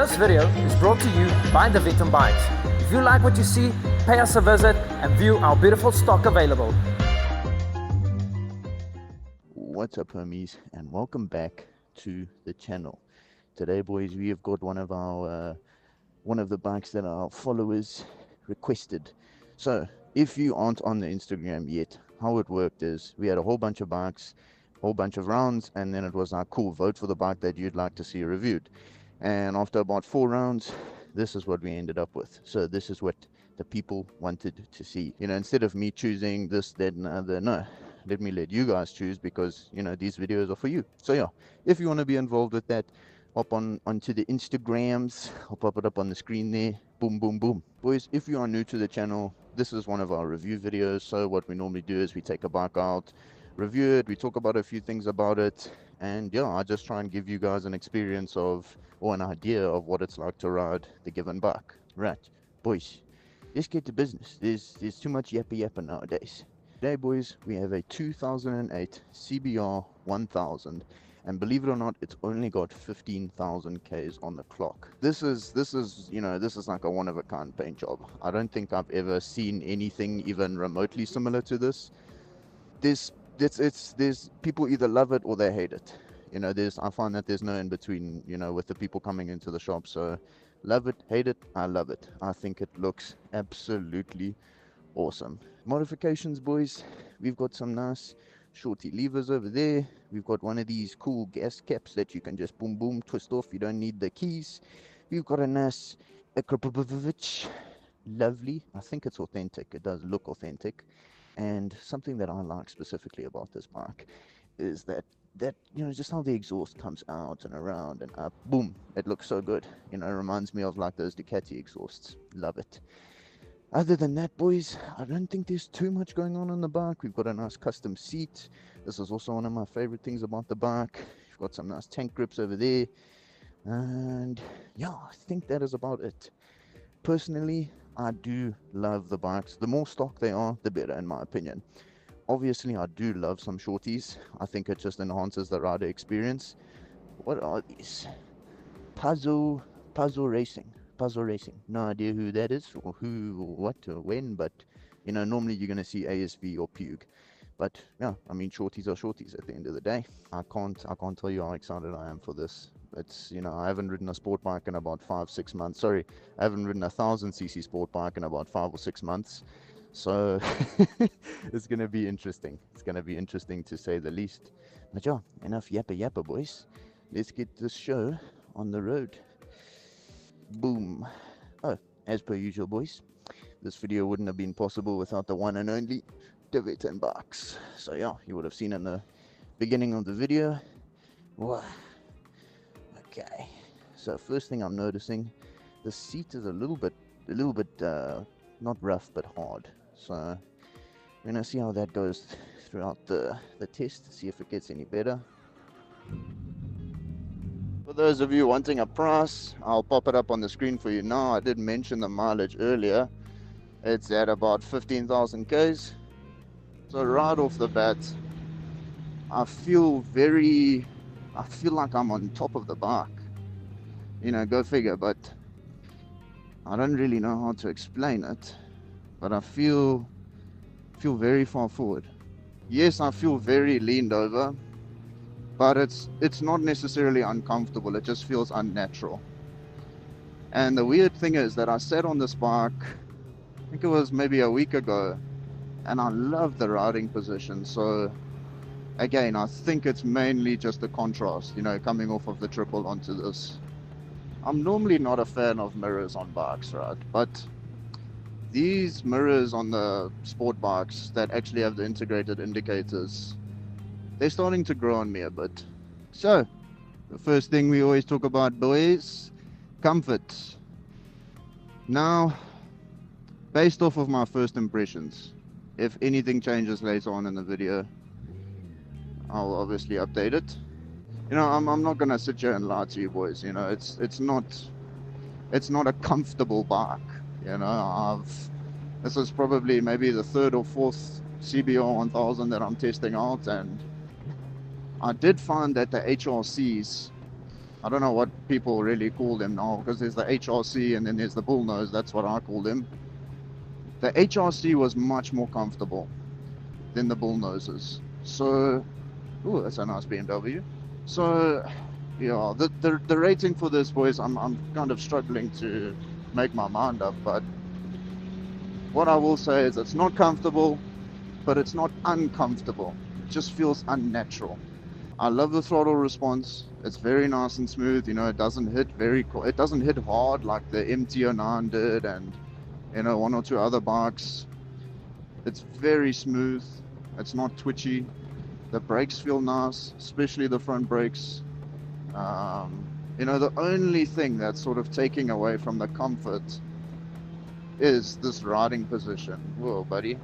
This video is brought to you by the Vet and Bikes. If you like what you see, pay us a visit and view our beautiful stock available. What's up, homies, and welcome back to the channel. Today, boys, we have got one of the bikes that our followers requested. So if you aren't on the Instagram yet, how it worked is we had a whole bunch of bikes, whole bunch of rounds, and then it was like, cool, vote for the bike that you'd like to see reviewed. And after about 4 rounds, this is what we ended up with. So this is what the people wanted to see. You know, instead of me choosing this, that, and other, no, let me let you guys choose, because, you know, these videos are for you. So yeah, if you want to be involved with that, hop onto the Instagrams. I'll pop it up on the screen there. Boom, boom, boom. Boys, if you are new to the channel, this is one of our review videos. So what we normally do is we take a bike out, review it, we talk about a few things about it, and yeah, I just try and give you guys an experience of, or an idea of what it's like to ride the given bike. Right, boys, let's get to business. There's too much yappa nowadays. Today, boys, we have a 2008 CBR-1000, and believe it or not, it's only got 15,000 Ks on the clock. This is you know, this is like a one-of-a-kind paint job. I don't think I've ever seen anything even remotely similar to this. There's people either love it or they hate it. You know, I find that there's no in between, you know, with the people coming into the shop. So love it, hate it, I love it. I think it looks absolutely awesome. Modifications, boys, we've got some nice shorty levers over there. We've got one of these cool gas caps that you can just boom boom twist off. You don't need the keys. We've got a nice lovely, I think it's authentic, it does look authentic. And something that I like specifically about this bike is that you know, just how the exhaust comes out and around and up, boom, it looks so good. You know, it reminds me of like those Ducati exhausts. Love it. Other than that, boys, I don't think there's too much going on the bike. We've got a nice custom seat. This is also one of my favorite things about the bike. We've got some nice tank grips over there. And yeah, I think that is about it. Personally, I do love the bikes. The more stock they are, the better, in my opinion. Obviously, I do love some shorties. I think it just enhances the rider experience. What are these? Puzzle Racing. No idea who that is, or who, or what, or when, but you know, normally you're going to see ASV or Pug. But yeah, I mean, shorties are shorties at the end of the day. I can't tell you how excited I am for this. It's, you know, I haven't ridden a sport bike in about 5-6 months. Sorry, I haven't ridden a 1000cc sport bike in about 5 or 6 months. So it's going to be interesting. It's going to be interesting to say the least. But yeah, enough yappa, boys. Let's get this show on the road. Boom. Oh, as per usual, boys, this video wouldn't have been possible without the one and only Vet and Bikes. So yeah, you would have seen in the beginning of the video. Whoa. Okay, so first thing I'm noticing, the seat is a little bit not rough but hard. So we're gonna see how that goes throughout the test, see if it gets any better. For those of you wanting a price, I'll pop it up on the screen for you now. I did mention the mileage earlier. It's at about 15,000 Ks. So right off the bat, I feel like I'm on top of the bike. You know, go figure, but I don't really know how to explain it. But I feel very far forward. Yes, I feel very leaned over, but it's not necessarily uncomfortable. It just feels unnatural. And the weird thing is that I sat on this bike, I think it was maybe a week ago, and I love the riding position. So again, I think it's mainly just the contrast, you know, coming off of the triple onto this. I'm normally not a fan of mirrors on bikes, right? But these mirrors on the sport bikes that actually have the integrated indicators, they're starting to grow on me a bit. So the first thing we always talk about, boys, comfort. Now, based off of my first impressions, if anything changes later on in the video, I'll obviously update it. You know, I'm not gonna sit here and lie to you, boys. You know, it's not a comfortable bike. You know, this is probably maybe the 3rd or 4th CBR-1000 that I'm testing out, and I did find that the HRCs I don't know what people really call them now, because there's the HRC and then there's the bullnose. That's what I call them. The HRC was much more comfortable than the bullnoses. So, ooh, that's a nice BMW. So, yeah, the rating for this, boys, I'm kind of struggling to make my mind up. But what I will say is it's not comfortable, but it's not uncomfortable. It just feels unnatural. I love the throttle response. It's very nice and smooth. You know, it doesn't hit it doesn't hit hard like the MT-09 did, and you know, one or two other bikes. It's very smooth. It's not twitchy. The brakes feel nice, especially the front brakes. You know, the only thing that's sort of taking away from the comfort is this riding position. Whoa, buddy.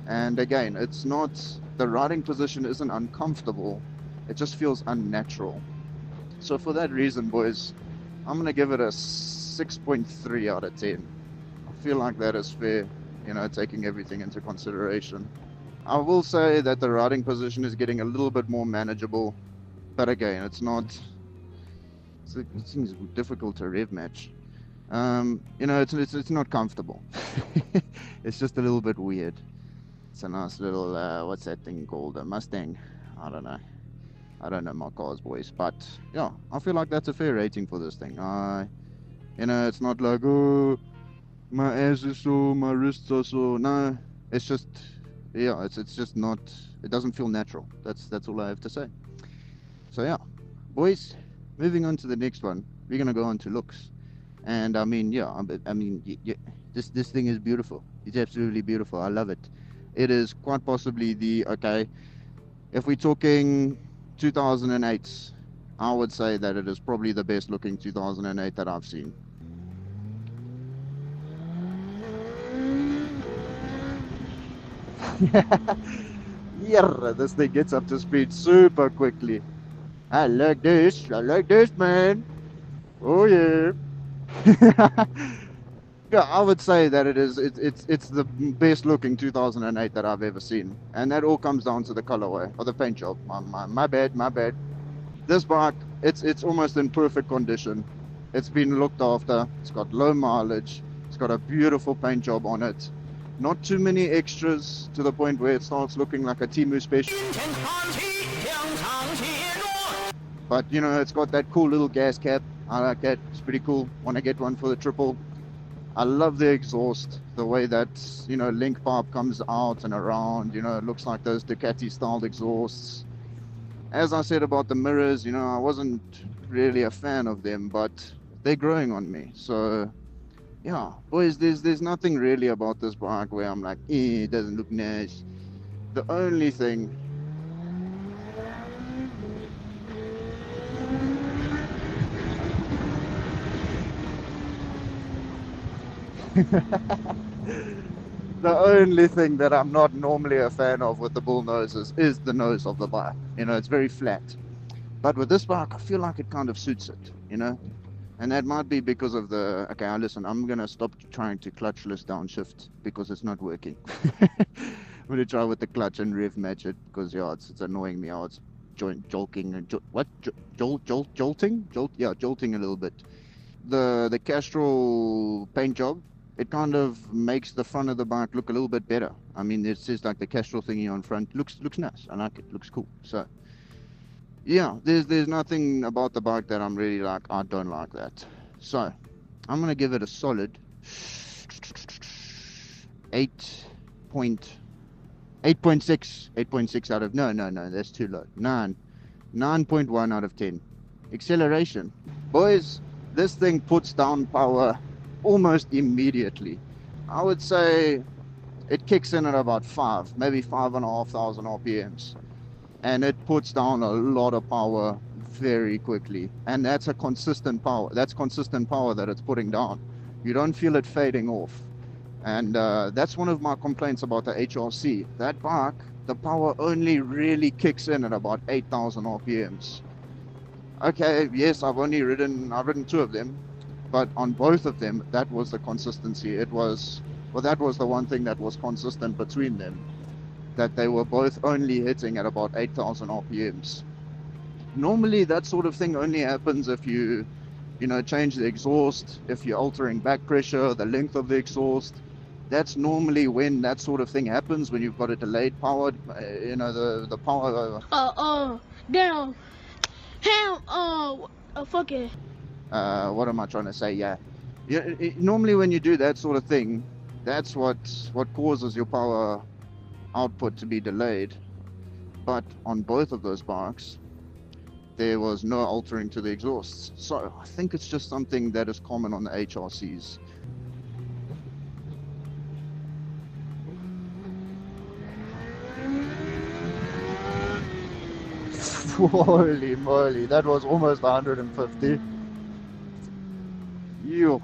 And again, it's not, the riding position isn't uncomfortable, it just feels unnatural. So for that reason, boys, I'm gonna give it a 6.3 out of 10. I feel like that is fair, you know, taking everything into consideration. I will say that the riding position is getting a little bit more manageable, but again, it seems difficult to rev match. You know, it's not comfortable. It's just a little bit weird. It's a nice little, what's that thing called? A Mustang? I don't know. I don't know my cars, boys. But, yeah, I feel like that's a fair rating for this thing. You know, it's not like, oh, my ass is so, my wrists are so. No, it's just, yeah, it's just not, it doesn't feel natural. That's all I have to say. So, yeah, boys, moving on to the next one. We're going to go on to looks. And, I mean, yeah, this thing is beautiful. It's absolutely beautiful. I love it. It is quite possibly if we're talking 2008s, I would say that it is probably the best looking 2008 that I've seen. Yeah, this thing gets up to speed super quickly. I like this, man. Oh yeah. Yeah, I would say that it's the best looking 2008 that I've ever seen, and that all comes down to the colorway or the paint job. My bad. This bike, it's almost in perfect condition. It's been looked after. It's got low mileage. It's got a beautiful paint job on it. Not too many extras to the point where it starts looking like a Temu special. But you know, it's got that cool little gas cap. I like that. It's pretty cool. Want to get one for the triple. I love the exhaust, the way that, you know, link pipe comes out and around, you know, it looks like those Ducati styled exhausts. As I said about the mirrors, you know, I wasn't really a fan of them, but they're growing on me. So yeah, boys, there's nothing really about this bike where I'm like, it doesn't look nice. The only thing the only thing that I'm not normally a fan of with the bull noses is the nose of the bike. You know, it's very flat. But with this bike, I feel like it kind of suits it, you know? And that might be because of the... Okay, listen, I'm going to stop trying to clutchless downshift because it's not working. I'm going to try with the clutch and rev match it because, yeah, it's annoying me how it's jolting and... Jolting? Yeah, jolting a little bit. The Castrol paint job, it kind of makes the front of the bike look a little bit better. I mean, it says like the Castrol thingy on front looks nice. I like it. Looks cool. So yeah, there's nothing about the bike that I'm really like, I don't like that. So I'm gonna give it a solid 8.6 out of no, that's too low. 9.1 out of 10. Acceleration, boys, this thing puts down power almost immediately. I would say it kicks in at about 5, maybe 5,500 RPMs, and it puts down a lot of power very quickly. And that's a consistent power. That's consistent power that it's putting down. You don't feel it fading off. And that's one of my complaints about the HRC. That bike, the power only really kicks in at about 8,000 RPMs. Okay, yes, I've ridden 2 of them, but on both of them, that was the consistency. That was the one thing that was consistent between them, that they were both only hitting at about 8,000 RPMs. Normally that sort of thing only happens if you change the exhaust, if you're altering back pressure, the length of the exhaust. That's normally when that sort of thing happens, when you've got a delayed powered, the power. Damn, him, fucking. What am I trying to say? Yeah, normally when you do that sort of thing, that's what causes your power output to be delayed. But on both of those bikes, there was no altering to the exhausts. So I think it's just something that is common on the HRCs. Holy moly, that was almost 150. You.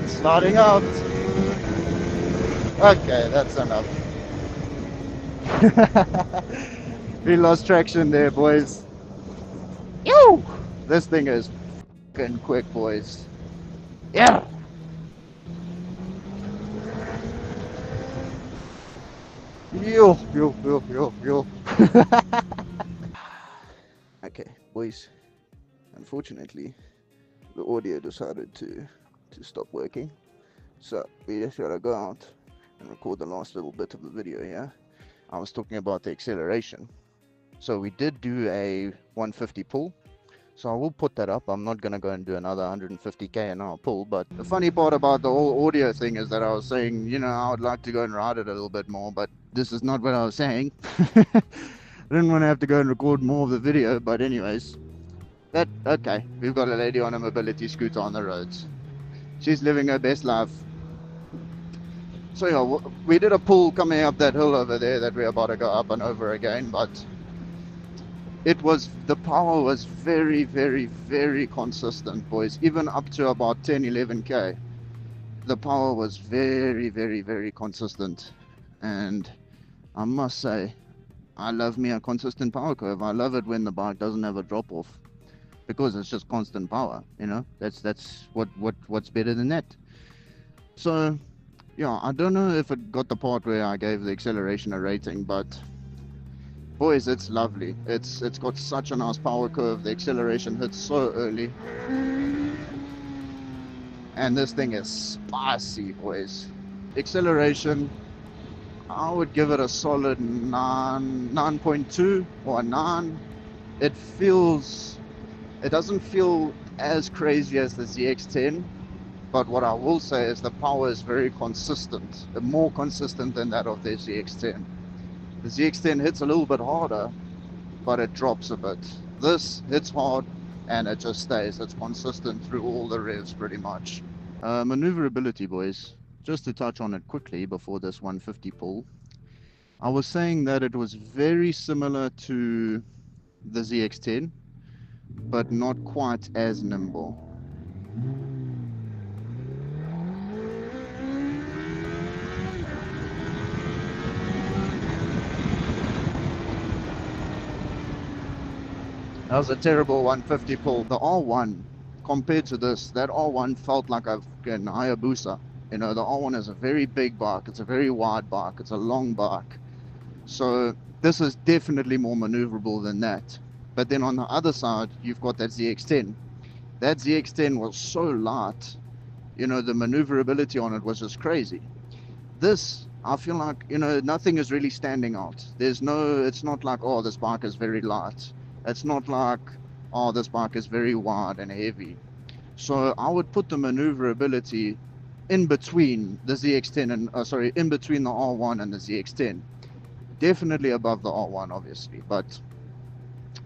Starting out. Okay, that's enough. We lost traction there, boys. Yo! This thing is fucking quick, boys. Yeah! Yo. Okay, boys. Unfortunately, the audio decided to stop working. So we just gotta go out and record the last little bit of the video here. I was talking about the acceleration. So we did do a 150 pull. So I will put that up. I'm not gonna go and do another 150k an hour pull. But the funny part about the whole audio thing is that I was saying, I would like to go and ride it a little bit more, but this is not what I was saying. I didn't want to have to go and record more of the video, but anyways. Okay, we've got a lady on a mobility scooter on the roads. She's living her best life. So yeah, we did a pull coming up that hill over there that we're about to go up and over again, but the power was very, very, very consistent, boys. Even up to about 10-11k, the power was very, very, very consistent. And I must say, I love me a consistent power curve. I love it when the bike doesn't have a drop off, because it's just constant power. That's what's better than that. So yeah, I don't know if it got the part where I gave the acceleration a rating, but boys, it's lovely. It's got such a nice power curve. The acceleration hits so early, and this thing is spicy, boys. Acceleration, I would give it a solid 9.2 or a 9. It doesn't feel as crazy as the ZX10, but what I will say is the power is very consistent, more consistent than that of the ZX10. The ZX10 hits a little bit harder, but it drops a bit. This hits hard and it just stays. It's consistent through all the revs pretty much. Maneuverability, boys. Just to touch on it quickly before this 150 pull. I was saying that it was very similar to the ZX10, but not quite as nimble. That was a terrible 150 pull. The R1, compared to this, that R1 felt like a Hayabusa. The R1 is a very big bike. It's a very wide bike. It's a long bike. So this is definitely more maneuverable than that. But then on the other side, you've got that ZX10. That ZX10 was so light, the maneuverability on it was just crazy. This, I feel like, nothing is really standing out. It's not like, oh, this bike is very light. It's not like, oh, this bike is very wide and heavy. So I would put the maneuverability in between the ZX10 and, in between the R1 and the ZX10. Definitely above the R1, obviously, but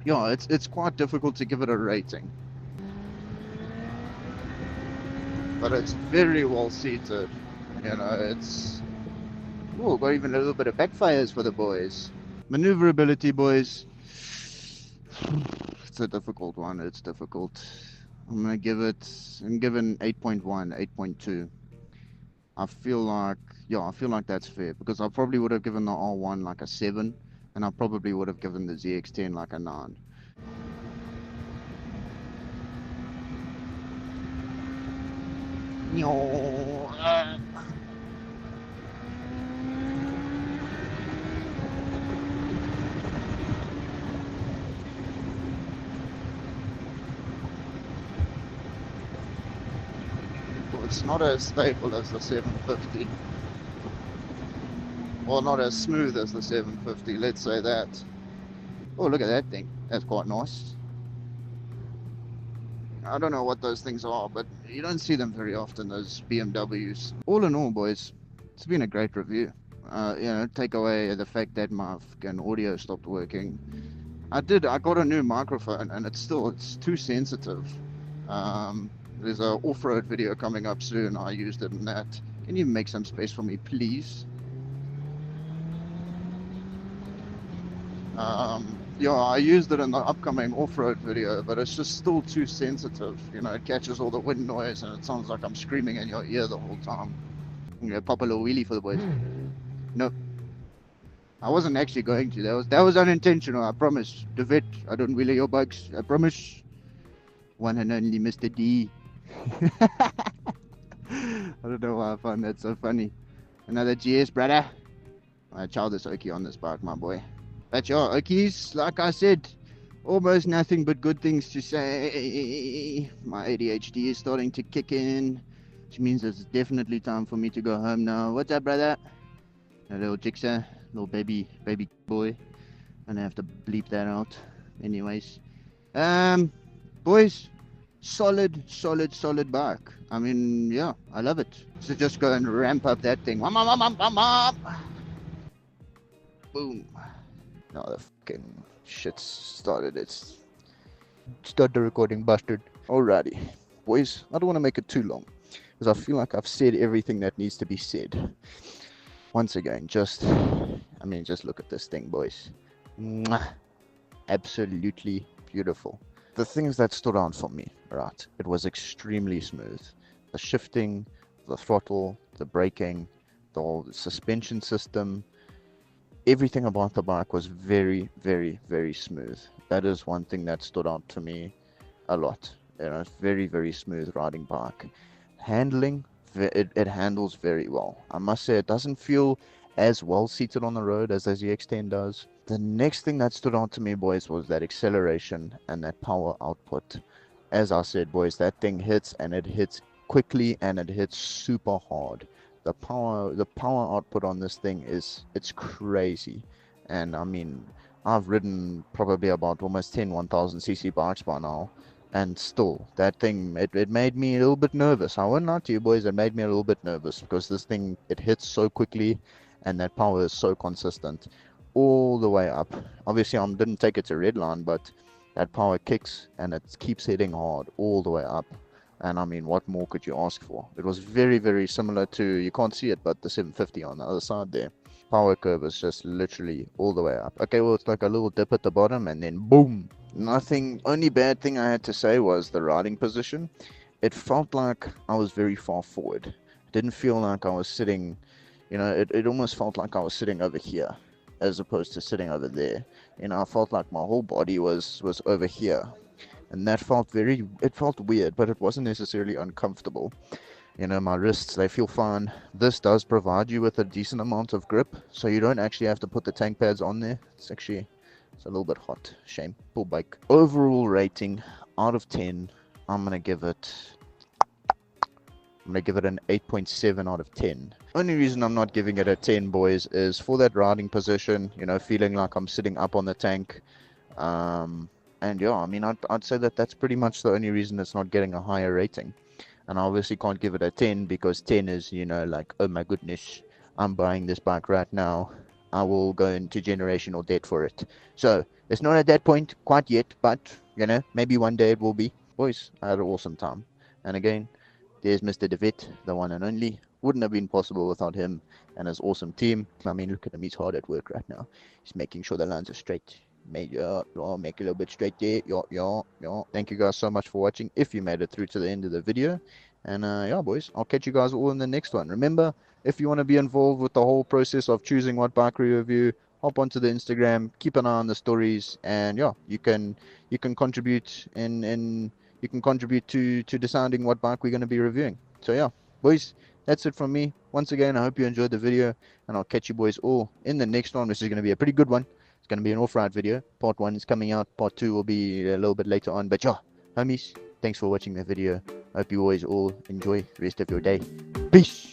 yeah, it's quite difficult to give it a rating. But it's very well seated. It's got even a little bit of backfires for the boys. Maneuverability, boys. It's a difficult one. It's difficult. I'm giving 8.1, 8.2. I feel like that's fair, because I probably would have given the R1 like a 7, and I probably would have given the ZX10 like a 9. it's not as stable as the 750. Well, not as smooth as the 750, let's say that. Oh, look at that thing. That's quite nice. I don't know what those things are, but you don't see them very often, those BMWs. All in all, boys, it's been a great review. You know, take away the fact that my fucking audio stopped working. I got a new microphone, and it's too sensitive. There's a off-road video coming up soon. I used it in that. Can you make some space for me, please? Yeah, I used it in the upcoming off-road video, but it's just still too sensitive. You know, it catches all the wind noise, and it sounds like I'm screaming in your ear the whole time. I'm gonna pop a little wheelie for the boys. Nope. I wasn't actually going to. That was unintentional, I promise. De Vet, I don't wheelie your bikes, I promise. One and only Mr. D. I don't know why I find that so funny. Another GS, brother. I chow this Oki on this bike, my boy. But yeah, Okies, like I said, almost nothing but good things to say. My ADHD is starting to kick in, which means it's definitely time for me to go home now. What's up, brother? A little jixer, little baby boy. I'm gonna have to bleep that out. Anyways, boys, solid bike. I mean, yeah, I love it. So just go and ramp up that thing. Boom. No, the fucking shit started. It's start the recording, bastard. Alrighty, boys, I don't want to make it too long because I feel like I've said everything that needs to be said. Once again, just look at this thing, boys. Mwah. Absolutely beautiful. The things that stood out for me, right? It was extremely smooth. The shifting, the throttle, the braking, the suspension system. Everything about the bike was very smooth. That is one thing that stood out to me a lot. You know, it's very smooth riding bike. Handling, it handles very well. I must say, it doesn't feel as well seated on the road as the ZX-10 does. The next thing that stood out to me, boys, was that acceleration and that power output. As I said, boys, that thing hits, and it hits quickly, and it hits super hard. The power output on this thing it's crazy. And I mean, I've ridden probably about almost 10 1000cc bikes by now, and still that thing, it made me a little bit nervous. I won't lie to you, boys, it made me a little bit nervous because this thing, it hits so quickly, and that power is so consistent all the way up. Obviously I didn't take it to redline, but that power kicks and it keeps hitting hard all the way up. And I mean, what more could you ask for? It was very similar to, you can't see it, but the 750 on the other side there. Power curve is just literally all the way up. Okay, well, it's like a little dip at the bottom and then boom. Nothing, only bad thing I had to say was the riding position. It felt like I was very far forward. It didn't feel like I was sitting, you know, it almost felt like I was sitting over here as opposed to sitting over there. You know, I felt like my whole body was over here. And that felt it felt weird, but it wasn't necessarily uncomfortable. You know, my wrists, they feel fine. This does provide you with a decent amount of grip, so you don't actually have to put the tank pads on there. It's a little bit hot. Shame. Pull bike. Overall rating out of 10, I'm gonna give it an 8.7 out of 10. Only reason I'm not giving it a 10, boys, is for that riding position, you know, feeling like I'm sitting up on the tank. And yeah, I mean, I'd say that's pretty much the only reason it's not getting a higher rating. And I obviously can't give it a 10 because 10 is, you know, like, oh my goodness, I'm buying this bike right now. I will go into generational debt for it. So it's not at that point quite yet, but, you know, maybe one day it will be. Boys, I had an awesome time. And again, there's Mr. De Vet, the one and only. Wouldn't have been possible without him and his awesome team. I mean, look at him, he's hard at work right now. He's making sure the lines are straight. Make a little bit straight there. Yeah. Thank you guys so much for watching, if you made it through to the end of the video. And yeah, boys, I'll catch you guys all in the next one. Remember, if you want to be involved with the whole process of choosing what bike we review, hop onto the Instagram, keep an eye on the stories, and yeah, you can contribute and you can contribute to deciding what bike we're going to be reviewing. So yeah, boys, that's it from me. Once again, I hope you enjoyed the video, and I'll catch you boys all in the next one, which is going to be a pretty good one. It's going to be an off-ride video. Part 1 is coming out. Part 2 will be a little bit later on. But yeah, homies, thanks for watching the video. Hope you always all enjoy the rest of your day. Peace.